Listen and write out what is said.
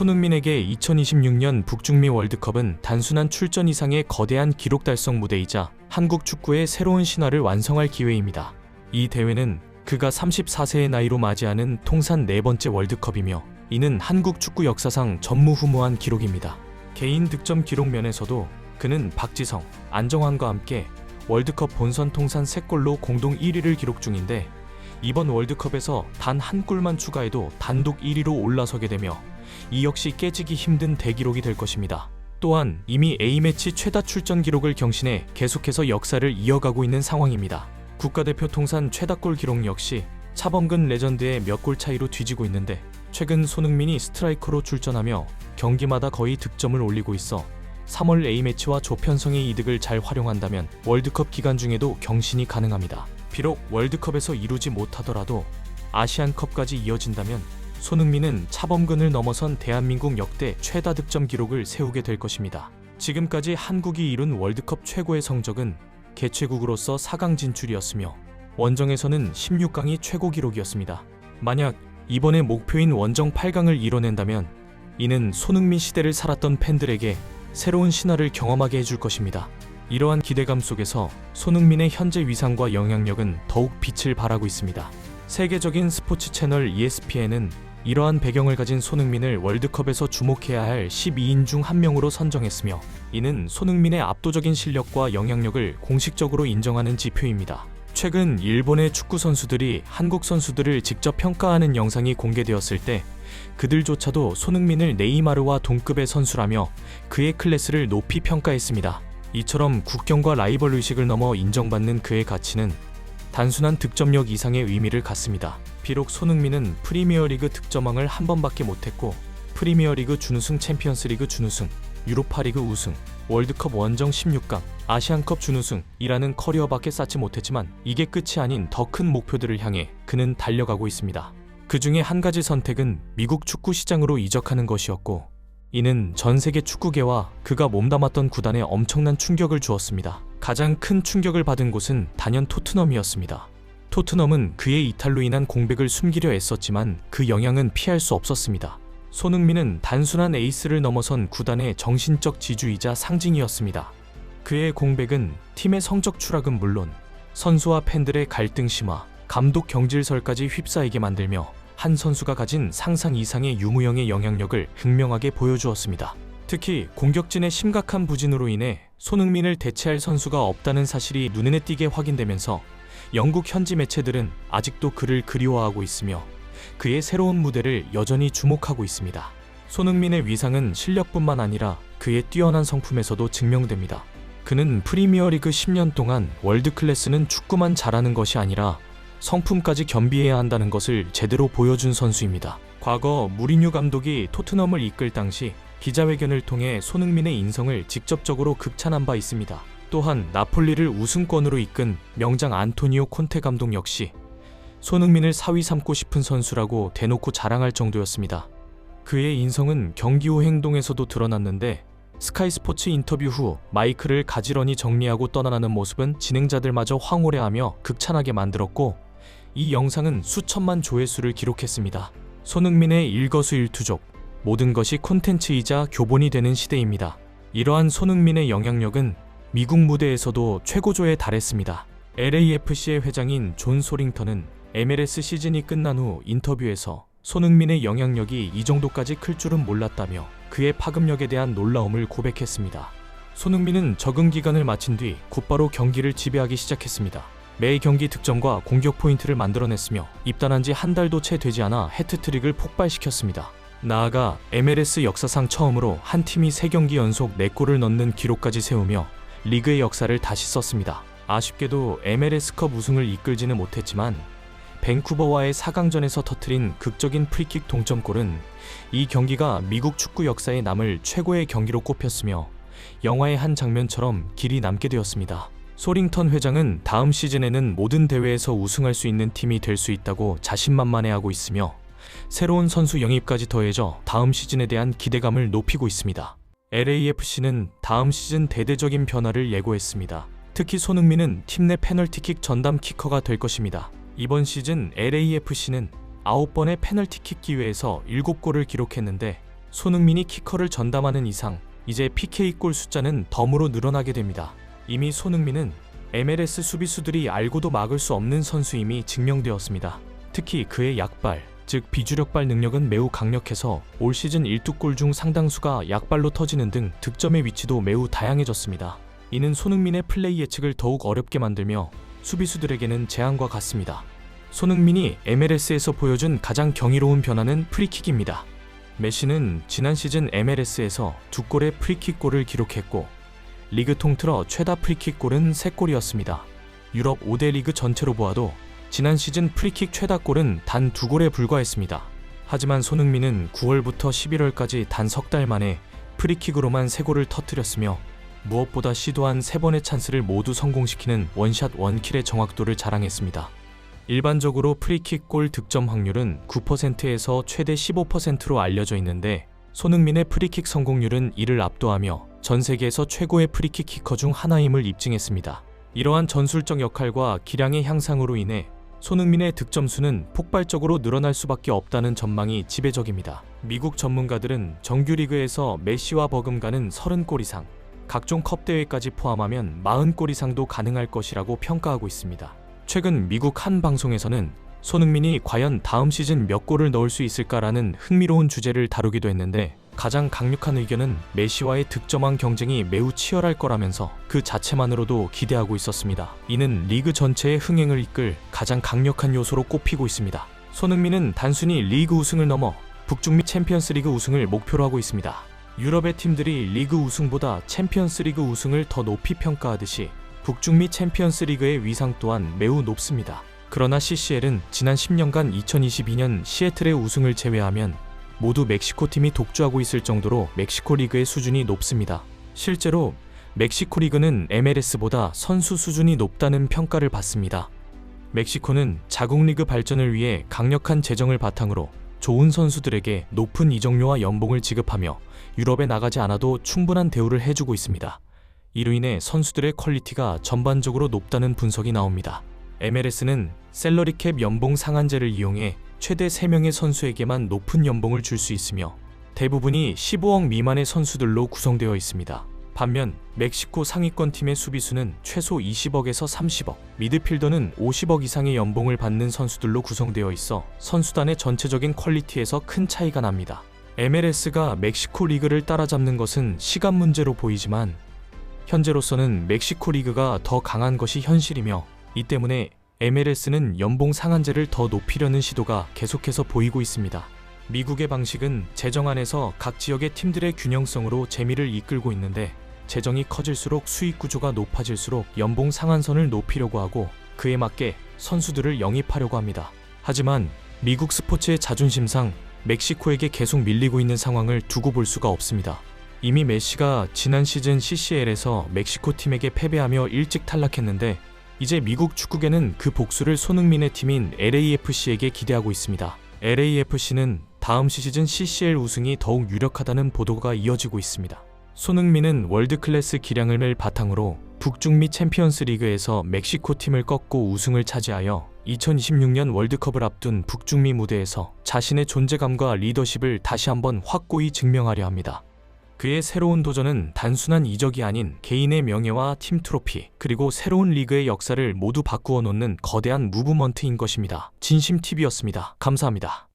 손흥민에게 2026년 북중미 월드컵은 단순한 출전 이상의 거대한 기록 달성 무대이자 한국 축구의 새로운 신화를 완성할 기회입니다. 이 대회는 그가 34세의 나이로 맞이하는 통산 4번째 월드컵이며 이는 한국 축구 역사상 전무후무한 기록입니다. 개인 득점 기록 면에서도 그는 박지성, 안정환과 함께 월드컵 본선 통산 3골로 공동 1위를 기록 중인데 이번 월드컵에서 단 한 골만 추가해도 단독 1위로 올라서게 되며 이 역시 깨지기 힘든 대기록이 될 것입니다. 또한 이미 A매치 최다 출전 기록을 경신해 계속해서 역사를 이어가고 있는 상황입니다. 국가대표 통산 최다골 기록 역시 차범근 레전드의 몇 골 차이로 뒤지고 있는데 최근 손흥민이 스트라이커로 출전하며 경기마다 거의 득점을 올리고 있어 3월 A매치와 조편성의 이득을 잘 활용한다면 월드컵 기간 중에도 경신이 가능합니다. 비록 월드컵에서 이루지 못하더라도 아시안컵까지 이어진다면 손흥민은 차범근을 넘어선 대한민국 역대 최다 득점 기록을 세우게 될 것입니다. 지금까지 한국이 이룬 월드컵 최고의 성적은 개최국으로서 4강 진출이었으며 원정에서는 16강이 최고 기록이었습니다. 만약 이번에 목표인 원정 8강을 이뤄낸다면 이는 손흥민 시대를 살았던 팬들에게 새로운 신화를 경험하게 해줄 것입니다. 이러한 기대감 속에서 손흥민의 현재 위상과 영향력은 더욱 빛을 발하고 있습니다. 세계적인 스포츠 채널 ESPN은 이러한 배경을 가진 손흥민을 월드컵에서 주목해야 할 12인 중 한 명으로 선정했으며 이는 손흥민의 압도적인 실력과 영향력을 공식적으로 인정하는 지표입니다. 최근 일본의 축구 선수들이 한국 선수들을 직접 평가하는 영상이 공개되었을 때 그들조차도 손흥민을 네이마르와 동급의 선수라며 그의 클래스를 높이 평가했습니다. 이처럼 국경과 라이벌 의식을 넘어 인정받는 그의 가치는 단순한 득점력 이상의 의미를 갖습니다. 비록 손흥민은 프리미어리그 득점왕을 한 번밖에 못했고 프리미어리그 준우승, 챔피언스리그 준우승, 유로파리그 우승, 월드컵 원정 16강, 아시안컵 준우승이라는 커리어밖에 쌓지 못했지만 이게 끝이 아닌 더 큰 목표들을 향해 그는 달려가고 있습니다. 그 중에 한 가지 선택은 미국 축구 시장으로 이적하는 것이었고 이는 전 세계 축구계와 그가 몸담았던 구단에 엄청난 충격을 주었습니다. 가장 큰 충격을 받은 곳은 단연 토트넘이었습니다. 토트넘은 그의 이탈로 인한 공백을 숨기려 애썼지만 그 영향은 피할 수 없었습니다. 손흥민은 단순한 에이스를 넘어선 구단의 정신적 지주이자 상징이었습니다. 그의 공백은 팀의 성적 추락은 물론 선수와 팬들의 갈등 심화, 감독 경질설까지 휩싸이게 만들며 한 선수가 가진 상상 이상의 유무형의 영향력을 극명하게 보여주었습니다. 특히 공격진의 심각한 부진으로 인해 손흥민을 대체할 선수가 없다는 사실이 눈에 띄게 확인되면서 영국 현지 매체들은 아직도 그를 그리워하고 있으며 그의 새로운 무대를 여전히 주목하고 있습니다. 손흥민의 위상은 실력뿐만 아니라 그의 뛰어난 성품에서도 증명됩니다. 그는 프리미어리그 10년 동안 월드클래스는 축구만 잘하는 것이 아니라 성품까지 겸비해야 한다는 것을 제대로 보여준 선수입니다. 과거 무리뉴 감독이 토트넘을 이끌 당시 기자회견을 통해 손흥민의 인성을 직접적으로 극찬한 바 있습니다. 또한 나폴리를 우승권으로 이끈 명장 안토니오 콘테 감독 역시 손흥민을 사위 삼고 싶은 선수라고 대놓고 자랑할 정도였습니다. 그의 인성은 경기 후 행동에서도 드러났는데 스카이 스포츠 인터뷰 후 마이크를 가지런히 정리하고 떠나는 모습은 진행자들마저 황홀해하며 극찬하게 만들었고 이 영상은 수천만 조회수를 기록했습니다. 손흥민의 일거수일투족, 모든 것이 콘텐츠이자 교본이 되는 시대입니다. 이러한 손흥민의 영향력은 미국 무대에서도 최고조에 달했습니다. LAFC의 회장인 존 소링턴은 MLS 시즌이 끝난 후 인터뷰에서 손흥민의 영향력이 이 정도까지 클 줄은 몰랐다며 그의 파급력에 대한 놀라움을 고백했습니다. 손흥민은 적응 기간을 마친 뒤 곧바로 경기를 지배하기 시작했습니다. 매 경기 득점과 공격 포인트를 만들어냈으며 입단한 지 한 달도 채 되지 않아 해트트릭을 폭발시켰습니다. 나아가 MLS 역사상 처음으로 한 팀이 3경기 연속 4골을 넣는 기록까지 세우며 리그의 역사를 다시 썼습니다. 아쉽게도 MLS컵 우승을 이끌지는 못했지만 밴쿠버와의 4강전에서 터뜨린 극적인 프리킥 동점골은 이 경기가 미국 축구 역사에 남을 최고의 경기로 꼽혔으며 영화의 한 장면처럼 길이 남게 되었습니다. 소링턴 회장은 다음 시즌에는 모든 대회에서 우승할 수 있는 팀이 될 수 있다고 자신만만해하고 있으며 새로운 선수 영입까지 더해져 다음 시즌에 대한 기대감을 높이고 있습니다. LAFC는 다음 시즌 대대적인 변화를 예고했습니다. 특히 손흥민은 팀 내 페널티킥 전담 키커가 될 것입니다. 이번 시즌 LAFC는 9번의 페널티킥 기회에서 7골을 기록했는데 손흥민이 키커를 전담하는 이상 이제 PK골 숫자는 덤으로 늘어나게 됩니다. 이미 손흥민은 MLS 수비수들이 알고도 막을 수 없는 선수임이 증명되었습니다. 특히 그의 약발, 즉 비주력발 능력은 매우 강력해서 올 시즌 12골 중 상당수가 약발로 터지는 등 득점의 위치도 매우 다양해졌습니다. 이는 손흥민의 플레이 예측을 더욱 어렵게 만들며 수비수들에게는 재앙과 같습니다. 손흥민이 MLS에서 보여준 가장 경이로운 변화는 프리킥입니다. 메시는 지난 시즌 MLS에서 2골의 프리킥골을 기록했고 리그 통틀어 최다 프리킥골은 3골이었습니다. 유럽 5대 리그 전체로 보아도 지난 시즌 프리킥 최다골은 단 2골에 불과했습니다. 하지만 손흥민은 9월부터 11월까지 단 석 달 만에 프리킥으로만 3골을 터뜨렸으며 무엇보다 시도한 3번의 찬스를 모두 성공시키는 원샷 원킬의 정확도를 자랑했습니다. 일반적으로 프리킥 골 득점 확률은 9%에서 최대 15%로 알려져 있는데 손흥민의 프리킥 성공률은 이를 압도하며 전 세계에서 최고의 프리킥 키커 중 하나임을 입증했습니다. 이러한 전술적 역할과 기량의 향상으로 인해 손흥민의 득점수는 폭발적으로 늘어날 수밖에 없다는 전망이 지배적입니다. 미국 전문가들은 정규리그에서 메시와 버금가는 30골 이상, 각종 컵대회까지 포함하면 40골 이상도 가능할 것이라고 평가하고 있습니다. 최근 미국 한 방송에서는 손흥민이 과연 다음 시즌 몇 골을 넣을 수 있을까라는 흥미로운 주제를 다루기도 했는데 가장 강력한 의견은 메시와의 득점왕 경쟁이 매우 치열할 거라면서 그 자체만으로도 기대하고 있었습니다. 이는 리그 전체의 흥행을 이끌 가장 강력한 요소로 꼽히고 있습니다. 손흥민은 단순히 리그 우승을 넘어 북중미 챔피언스리그 우승을 목표로 하고 있습니다. 유럽의 팀들이 리그 우승보다 챔피언스리그 우승을 더 높이 평가하듯이 북중미 챔피언스리그의 위상 또한 매우 높습니다. 그러나 CCL은 지난 10년간 2022년 시애틀의 우승을 제외하면 모두 멕시코 팀이 독주하고 있을 정도로 멕시코 리그의 수준이 높습니다. 실제로 멕시코 리그는 MLS보다 선수 수준이 높다는 평가를 받습니다. 멕시코는 자국 리그 발전을 위해 강력한 재정을 바탕으로 좋은 선수들에게 높은 이적료와 연봉을 지급하며 유럽에 나가지 않아도 충분한 대우를 해주고 있습니다. 이로 인해 선수들의 퀄리티가 전반적으로 높다는 분석이 나옵니다. MLS는 셀러리캡 연봉 상한제를 이용해 최대 3명의 선수에게만 높은 연봉을 줄 수 있으며 대부분이 15억 미만의 선수들로 구성되어 있습니다. 반면 멕시코 상위권 팀의 수비수는 최소 20억에서 30억, 미드필더는 50억 이상의 연봉을 받는 선수들로 구성되어 있어 선수단의 전체적인 퀄리티에서 큰 차이가 납니다. MLS가 멕시코 리그를 따라잡는 것은 시간 문제로 보이지만 현재로서는 멕시코 리그가 더 강한 것이 현실이며 이 때문에 MLS는 연봉 상한제를 더 높이려는 시도가 계속해서 보이고 있습니다. 미국의 방식은 재정 안에서 각 지역의 팀들의 균형성으로 재미를 이끌고 있는데 재정이 커질수록 수익 구조가 높아질수록 연봉 상한선을 높이려고 하고 그에 맞게 선수들을 영입하려고 합니다. 하지만 미국 스포츠의 자존심상 멕시코에게 계속 밀리고 있는 상황을 두고 볼 수가 없습니다. 이미 메시가 지난 시즌 CCL에서 멕시코 팀에게 패배하며 일찍 탈락했는데 이제 미국 축구계는 그 복수를 손흥민의 팀인 LAFC에게 기대하고 있습니다. LAFC는 다음 시즌 CCL 우승이 더욱 유력하다는 보도가 이어지고 있습니다. 손흥민은 월드클래스 기량을 바탕으로 북중미 챔피언스 리그에서 멕시코 팀을 꺾고 우승을 차지하여 2026년 월드컵을 앞둔 북중미 무대에서 자신의 존재감과 리더십을 다시 한번 확고히 증명하려 합니다. 그의 새로운 도전은 단순한 이적이 아닌 개인의 명예와 팀 트로피, 그리고 새로운 리그의 역사를 모두 바꾸어 놓는 거대한 무브먼트인 것입니다. 진심TV였습니다. 감사합니다.